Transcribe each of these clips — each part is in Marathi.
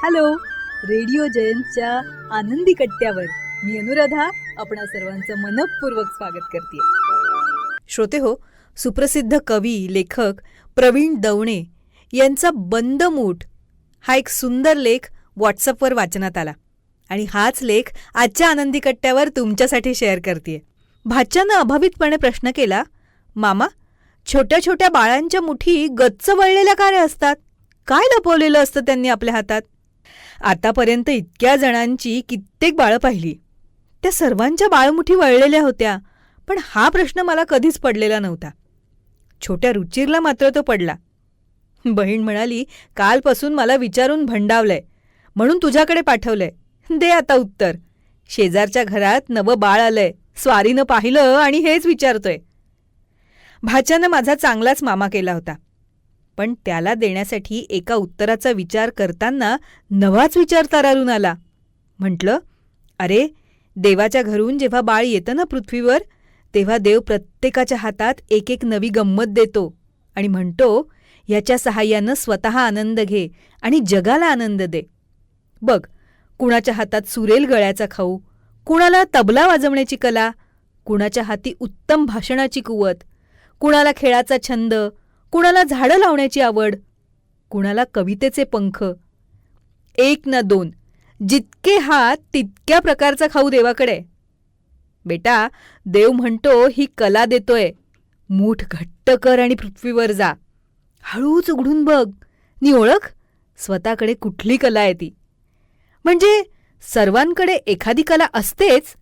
हॅलो, रेडिओ जयंतच्या आनंदी कट्ट्यावर मी अनुराधा आपणा सर्वांचं मनपूर्वक स्वागत करते. श्रोते हो, सुप्रसिद्ध कवी लेखक प्रवीण दवणे यांचा बंद मूठ हा एक सुंदर लेख व्हॉट्सअपवर वाचनात आला आणि हाच लेख आजच्या आनंदी कट्ट्यावर तुमच्यासाठी शेअर करते. भाच्यानं अभावितपणे प्रश्न केला, मामा, छोट्या छोट्या बाळांच्या मुठी गच्च वळलेल्या का रे असतात? काय लपवलेलं असतं त्यांनी आपल्या हातात? आतापर्यंत इतक्या जणांची कित्येक बाळं पाहिली, त्या सर्वांच्या बाळमुठी वळलेल्या होत्या, पण हा प्रश्न मला कधीच पडलेला नव्हता. छोट्या रुचीरला मात्र तो पडला. बहीण म्हणाली, कालपासून मला विचारून भंडावलंय म्हणून तुझ्याकडे पाठवलंय, दे आता उत्तर. शेजारच्या घरात नवं बाळ आलंय, स्वारीनं पाहिलं आणि हेच विचारतोय. भाच्यानं माझा चांगलाच मामा केला होता, पण त्याला देण्यासाठी एका उत्तराचा विचार करताना नवाच विचार तारारून आला. म्हटलं, अरे, देवाच्या घरून जेव्हा बाळ येतं ना पृथ्वीवर, तेव्हा देव प्रत्येकाच्या हातात एक एक नवी गंमत देतो आणि म्हणतो, याच्या सहाय्यानं स्वतः आनंद घे आणि जगाला आनंद दे. बघ, कुणाच्या हातात सुरेल गळ्याचा खाऊ, कुणाला तबला वाजवण्याची कला, कुणाच्या हाती उत्तम भाषणाची कुवत, कुणाला खेळाचा छंद, कुणाला झाडं लावण्याची आवड, कुणाला कवितेचे पंख. एक ना दोन, जितके हात तितक्या प्रकारचा खाऊ देवाकडे. बेटा, देव म्हणतो ही कला देतोय, मूठ घट्ट कर आणि पृथ्वीवर जा. हळूच उघडून बघ नि ओळख स्वतःकडे कुठली कला आहे ती. म्हणजे सर्वांकडे एखादी कला असतेच.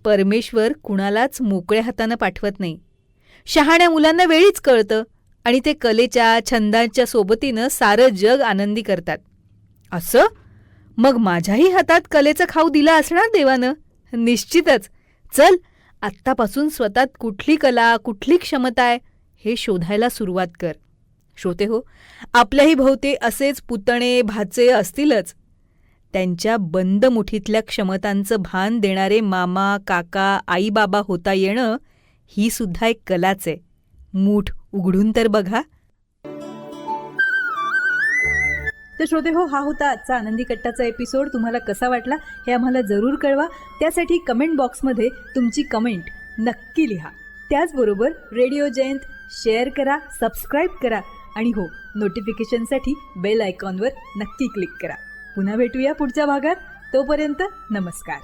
परमेश्वर कुणालाच मोकळ्या हातानं पाठवत नाही. शहाण्या मुलांना वेळीच कळतं आणि ते कलेच्या छंदांच्या सोबतीनं सारं जग आनंदी करतात. असं मग माझ्याही हातात कलेचा खाऊ दिला असणार देवानं, निश्चितच. चल, आत्तापासून स्वतःत कुठली कला, कुठली क्षमता आहे हे शोधायला सुरुवात कर. श्रोते हो, आपल्याही भोवती असेच पुतणे भाचे असतीलच. त्यांच्या बंद मुठीतल्या क्षमतांचं भान देणारे मामा, काका, आई बाबा होता येणं ही सुद्धा एक कलाच आहे. मूठ उघडून तर बघा. तर श्रोते हो, हा होता आजचा आनंदी कट्टाचा एपिसोड. तुम्हाला कसा वाटला हे आम्हाला जरूर कळवा. त्यासाठी कमेंट बॉक्समध्ये तुमची कमेंट नक्की लिहा. त्याचबरोबर रेडिओ जयंत शेअर करा, सबस्क्राईब करा आणि हो, नोटिफिकेशनसाठी बेल आयकॉनवर नक्की क्लिक करा. पुन्हा भेटूया पुढच्या भागात. तोपर्यंत नमस्कार.